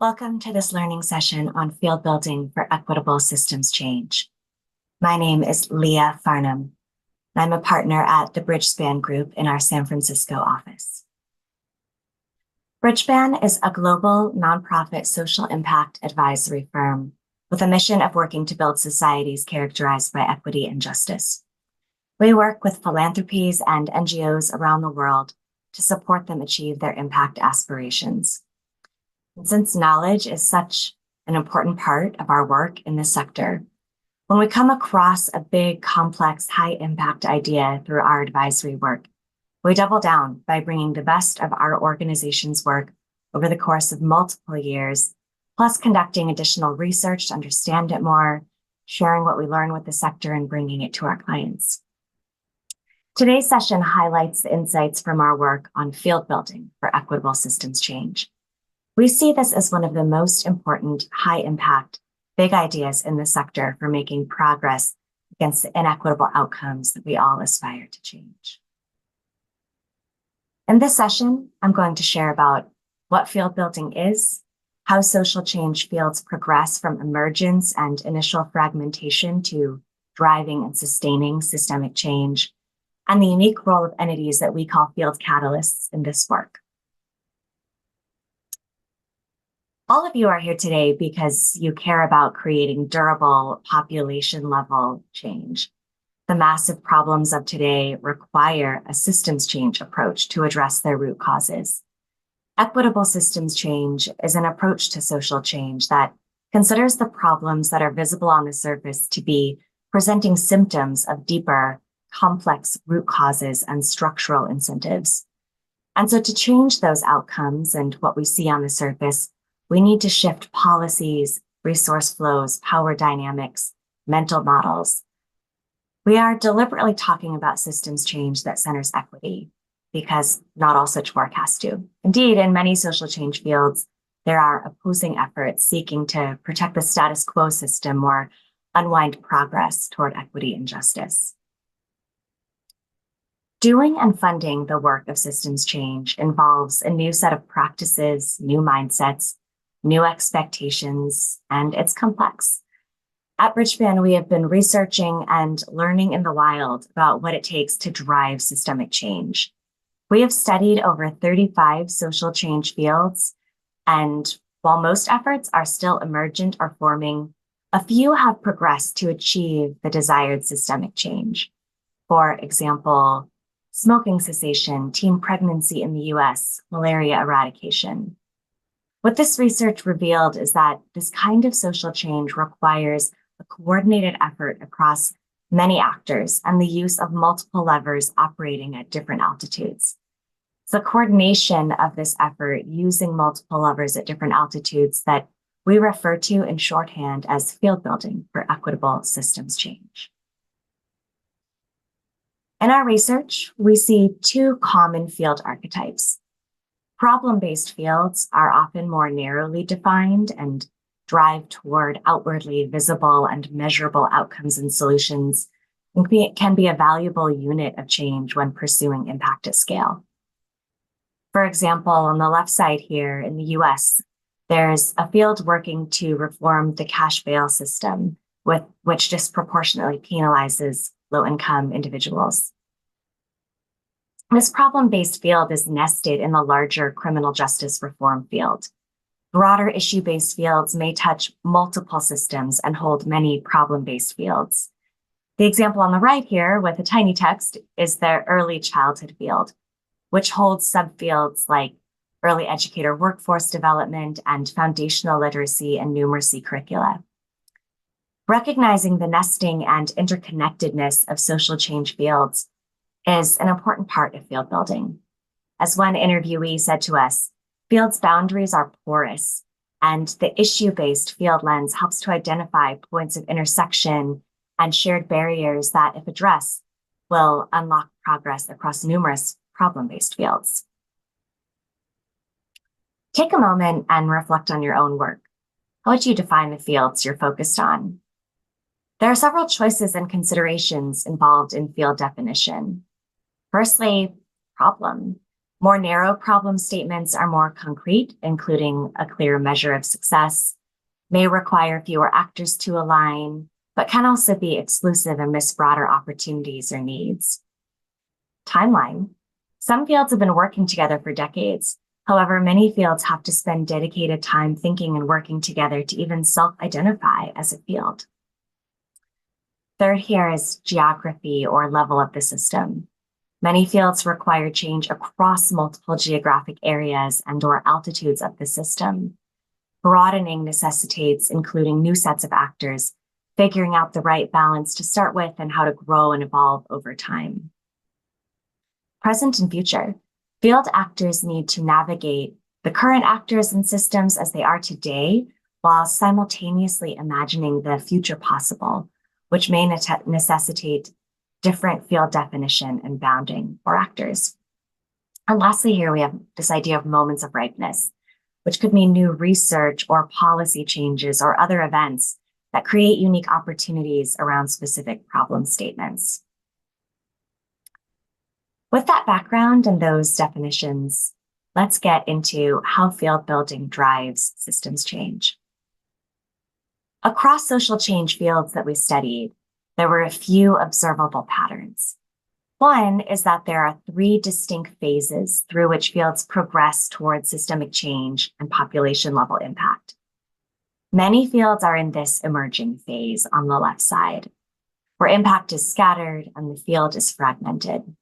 Welcome to this learning session on field building for equitable systems change. My name is Lija Farnham. I'm a partner at the Bridgespan Group in our San Francisco office. Bridgespan is a global nonprofit social impact advisory firm with a mission of working to build societies characterized by equity and justice. We work with philanthropies and NGOs around the world to support them achieve their impact aspirations. And since knowledge is such an important part of our work in this sector, when we come across a big, complex, high-impact idea through our advisory work, we double down by bringing the best of our organization's work over the course of multiple years, plus conducting additional research to understand it more, sharing what we learn with the sector, and bringing it to our clients. Today's session highlights the insights from our work on field building for equitable systems change. We see this as one of the most important, high-impact, big ideas in the sector for making progress against the inequitable outcomes that we all aspire to change. In this session, I'm going to share about what field building is, how social change fields progress from emergence and initial fragmentation to driving and sustaining systemic change, and the unique role of entities that we call field catalysts in this work. All of you are here today because you care about creating durable population-level change. The massive problems of today require a systems change approach to address their root causes. Equitable systems change is an approach to social change that considers the problems that are visible on the surface to be presenting symptoms of deeper, complex root causes and structural incentives. And so to change those outcomes and what we see on the surface, we need to shift policies, resource flows, power dynamics, mental models. We are deliberately talking about systems change that centers equity because not all such work has to. Indeed, in many social change fields, there are opposing efforts seeking to protect the status quo system or unwind progress toward equity and justice. Doing and funding the work of systems change involves a new set of practices, new mindsets, new expectations, and it's complex. At Bridgespan, we have been researching and learning in the wild about what it takes to drive systemic change. We have studied over 35 social change fields, and while most efforts are still emergent or forming, a few have progressed to achieve the desired systemic change. For example, smoking cessation, teen pregnancy in the US, malaria eradication. What this research revealed is that this kind of social change requires a coordinated effort across many actors and the use of multiple levers operating at different altitudes. It's the coordination of this effort using multiple levers at different altitudes that we refer to in shorthand as field building for equitable systems change. In our research, we see two common field archetypes. Problem-based fields are often more narrowly defined and drive toward outwardly visible and measurable outcomes and solutions, and can be a valuable unit of change when pursuing impact at scale. For example, on the left side here in the US, there's a field working to reform the cash bail system, which disproportionately penalizes low-income individuals. This problem-based field is nested in the larger criminal justice reform field. Broader issue-based fields may touch multiple systems and hold many problem-based fields. The example on the right here with a tiny text is the early childhood field, which holds subfields like early educator workforce development and foundational literacy and numeracy curricula. Recognizing the nesting and interconnectedness of social change fields is an important part of field building. As one interviewee said to us, field's boundaries are porous, and the issue-based field lens helps to identify points of intersection and shared barriers that, if addressed, will unlock progress across numerous problem-based fields. Take a moment and reflect on your own work. How would you define the fields you're focused on? There are several choices and considerations involved in field definition. Firstly, problem. More narrow problem statements are more concrete, including a clear measure of success, may require fewer actors to align, but can also be exclusive and miss broader opportunities or needs. Timeline. Some fields have been working together for decades. However, many fields have to spend dedicated time thinking and working together to even self-identify as a field. Third here is geography or level of the system. Many fields require change across multiple geographic areas and/or altitudes of the system. Broadening necessitates including new sets of actors, figuring out the right balance to start with and how to grow and evolve over time. Present and future. Field actors need to navigate the current actors and systems as they are today, while simultaneously imagining the future possible, which may necessitate different field definition and bounding for actors. And lastly, here we have this idea of moments of ripeness, which could mean new research or policy changes or other events that create unique opportunities around specific problem statements. With that background and those definitions, let's get into how field building drives systems change. Across social change fields that we studied, there were a few observable patterns. One is that there are three distinct phases through which fields progress towards systemic change and population level impact. Many fields are in this emerging phase on the left side, where impact is scattered and the field is fragmented.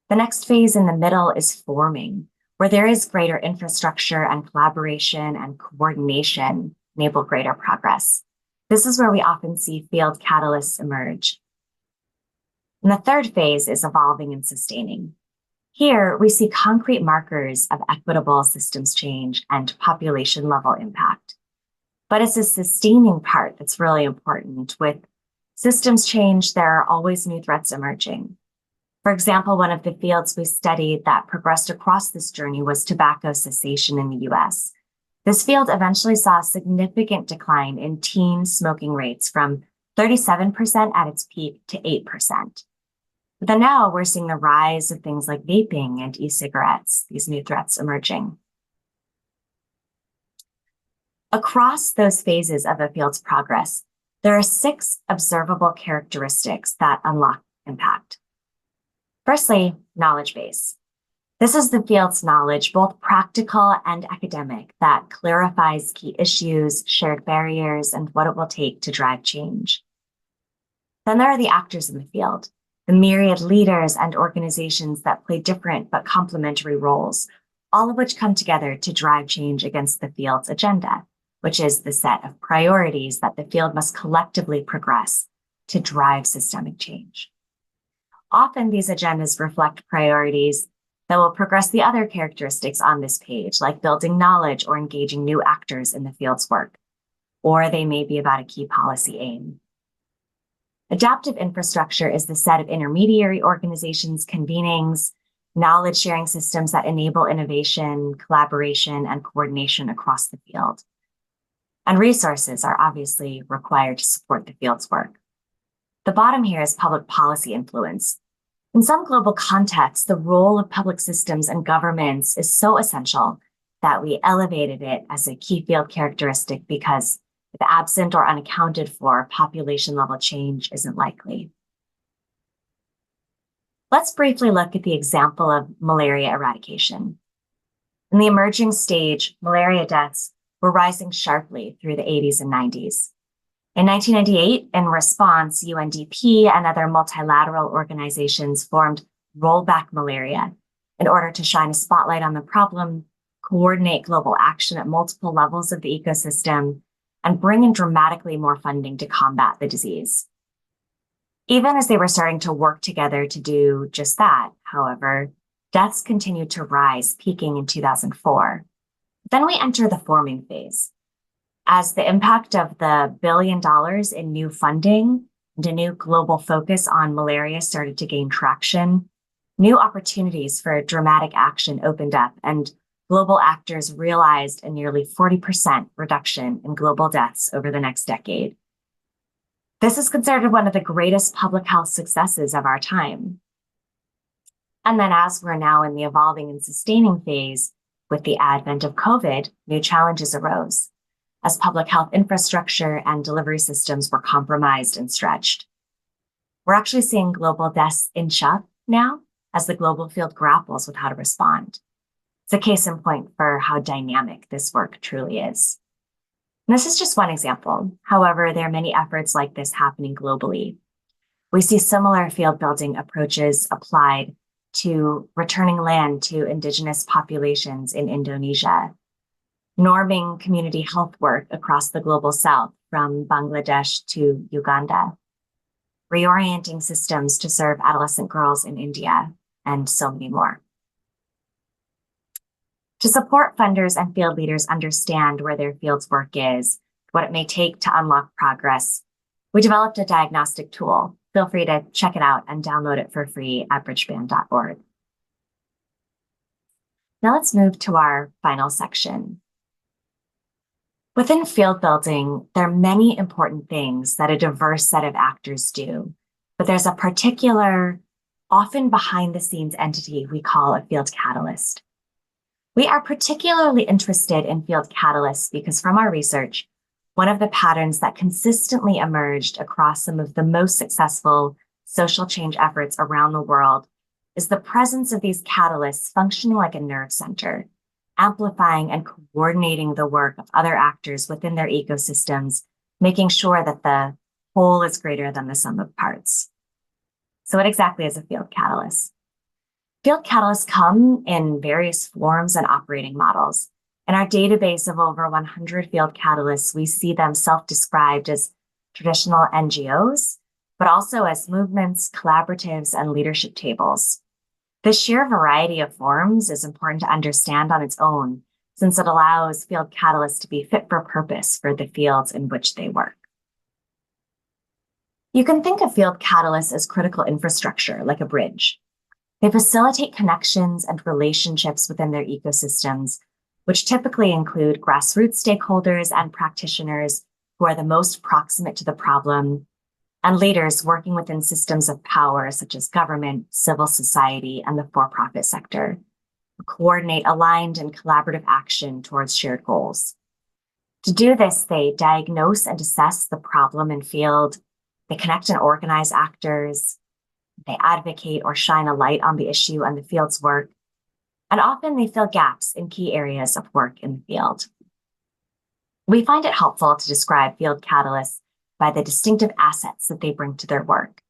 The next phase in the middle is forming, where there is greater infrastructure and collaboration and coordination enable greater progress. This is where we often see field catalysts emerge. And the third phase is evolving and sustaining. Here, we see concrete markers of equitable systems change and population level impact. But it's a sustaining part that's really important. With systems change, there are always new threats emerging. For example, one of the fields we studied that progressed across this journey was tobacco cessation in the US. This field eventually saw a significant decline in teen smoking rates from 37% at its peak to 8%. But then now we're seeing the rise of things like vaping and e-cigarettes, these new threats emerging. Across those phases of a field's progress, there are 6 observable characteristics that unlock impact. Firstly, knowledge base. This is the field's knowledge, both practical and academic, that clarifies key issues, shared barriers, and what it will take to drive change. Then there are the actors in the field, the myriad leaders and organizations that play different but complementary roles, all of which come together to drive change against the field's agenda, which is the set of priorities that the field must collectively progress to drive systemic change. Often these agendas reflect priorities that will progress the other characteristics on this page, like building knowledge or engaging new actors in the field's work, or they may be about a key policy aim. Adaptive infrastructure is the set of intermediary organizations, convenings, knowledge sharing systems that enable innovation, collaboration, and coordination across the field. And resources are obviously required to support the field's work. The bottom here is public policy influence. In some global contexts, the role of public systems and governments is so essential that we elevated it as a key field characteristic because if absent or unaccounted for, population level change isn't likely. Let's briefly look at the example of malaria eradication. In the emerging stage, malaria deaths were rising sharply through the 80s and 90s. In 1998, in response, UNDP and other multilateral organizations formed Rollback Malaria in order to shine a spotlight on the problem, coordinate global action at multiple levels of the ecosystem, and bring in dramatically more funding to combat the disease. Even as they were starting to work together to do just that, however, deaths continued to rise, peaking in 2004. Then we enter the forming phase. As the impact of the $1 billion in new funding and a new global focus on malaria started to gain traction, new opportunities for dramatic action opened up, and global actors realized a nearly 40% reduction in global deaths over the next decade. This is considered one of the greatest public health successes of our time. And then as we're now in the evolving and sustaining phase, with the advent of COVID, new challenges arose as public health infrastructure and delivery systems were compromised and stretched. We're actually seeing global deaths inch up now as the global field grapples with how to respond. It's a case in point for how dynamic this work truly is. And this is just one example. However, there are many efforts like this happening globally. We see similar field building approaches applied to returning land to indigenous populations in Indonesia, norming community health work across the global south from Bangladesh to Uganda, reorienting systems to serve adolescent girls in India, and so many more. To support funders and field leaders understand where their field's work is, what it may take to unlock progress, we developed a diagnostic tool. Feel free to check it out and download it for free at bridgeband.org. Now let's move to our final section. Within field building, there are many important things that a diverse set of actors do, but there's a particular, often behind the scenes entity we call a field catalyst. We are particularly interested in field catalysts because from our research, one of the patterns that consistently emerged across some of the most successful social change efforts around the world is the presence of these catalysts functioning like a nerve center, amplifying and coordinating the work of other actors within their ecosystems, making sure that the whole is greater than the sum of parts. So what exactly is a field catalyst? Field catalysts come in various forms and operating models. In our database of over 100 field catalysts, we see them self-described as traditional NGOs, but also as movements, collaboratives, and leadership tables. This sheer variety of forms is important to understand on its own, since it allows field catalysts to be fit for purpose for the fields in which they work. You can think of field catalysts as critical infrastructure, like a bridge. They facilitate connections and relationships within their ecosystems, which typically include grassroots stakeholders and practitioners who are the most proximate to the problem, and leaders working within systems of power such as government, civil society, and the for-profit sector, who coordinate aligned and collaborative action towards shared goals. To do this, they diagnose and assess the problem and field, they connect and organize actors, they advocate or shine a light on the issue and the field's work, and often they fill gaps in key areas of work in the field. We find it helpful to describe field catalysts by the distinctive assets that they bring to their work: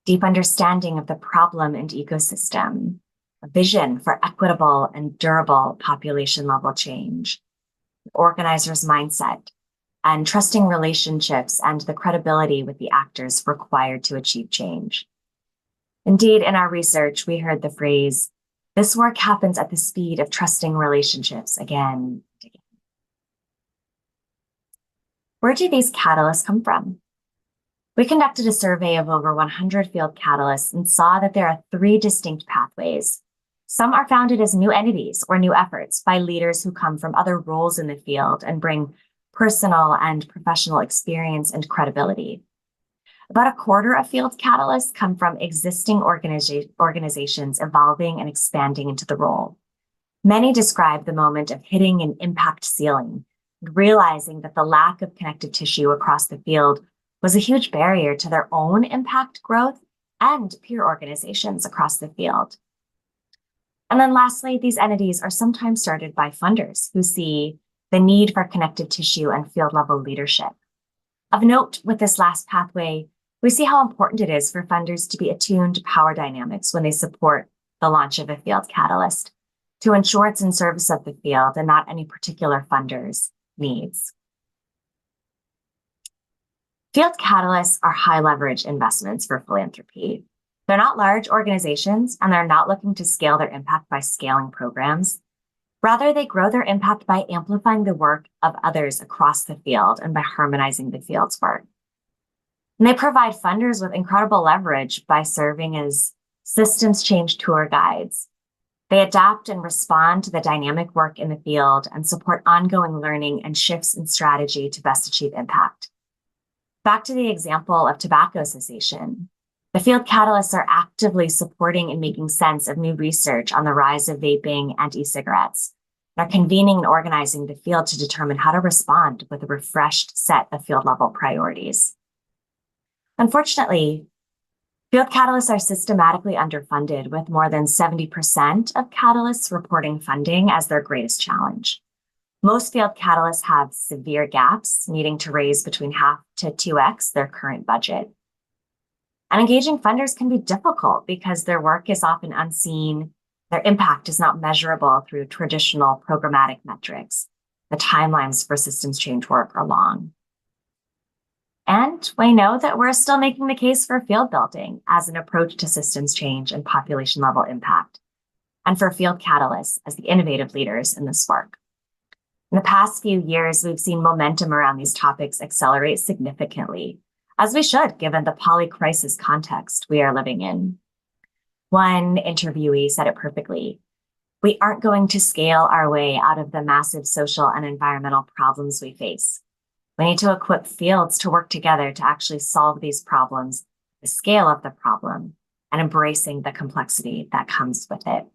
deep understanding of the problem and ecosystem, a vision for equitable and durable population-level change, the organizer's mindset, and trusting relationships and the credibility with the actors required to achieve change. Indeed, in our research, we heard the phrase, "This work happens at the speed of trusting relationships," again and again. Where do these catalysts come from? We conducted a survey of over 100 field catalysts and saw that there are 3 distinct pathways. Some are founded as new entities or new efforts by leaders who come from other roles in the field and bring personal and professional experience and credibility. About a quarter of field catalysts come from existing organizations evolving and expanding into the role. Many describe the moment of hitting an impact ceiling, realizing that the lack of connective tissue across the field was a huge barrier to their own impact growth and peer organizations across the field. And then lastly, these entities are sometimes started by funders who see the need for connective tissue and field level leadership. Of note with this last pathway, we see how important it is for funders to be attuned to power dynamics when they support the launch of a field catalyst to ensure it's in service of the field and not any particular funder's needs. Field catalysts are high leverage investments for philanthropy. They're not large organizations and they're not looking to scale their impact by scaling programs. Rather, they grow their impact by amplifying the work of others across the field and by harmonizing the field's work. And they provide funders with incredible leverage by serving as systems change tour guides. They adapt and respond to the dynamic work in the field and support ongoing learning and shifts in strategy to best achieve impact. Back to the example of tobacco cessation. The field catalysts are actively supporting and making sense of new research on the rise of vaping and e-cigarettes, and are convening and organizing the field to determine how to respond with a refreshed set of field-level priorities. Unfortunately, field catalysts are systematically underfunded, with more than 70% of catalysts reporting funding as their greatest challenge. Most field catalysts have severe gaps, needing to raise between 1/2 to 2x their current budget. And engaging funders can be difficult because their work is often unseen. Their impact is not measurable through traditional programmatic metrics. The timelines for systems change work are long. And we know that we're still making the case for field building as an approach to systems change and population level impact, and for field catalysts as the innovative leaders in this work. In the past few years, we've seen momentum around these topics accelerate significantly, as we should, given the poly-crisis context we are living in. One interviewee said it perfectly. We aren't going to scale our way out of the massive social and environmental problems we face. We need to equip fields to work together to actually solve these problems, the scale of the problem, and embracing the complexity that comes with it.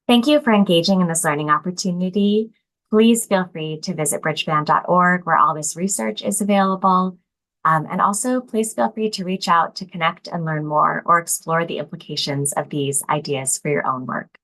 Thank you for engaging in this learning opportunity. Please feel free to visit bridgeband.org, where all this research is available. And also, please feel free to reach out to connect and learn more or explore the implications of these ideas for your own work.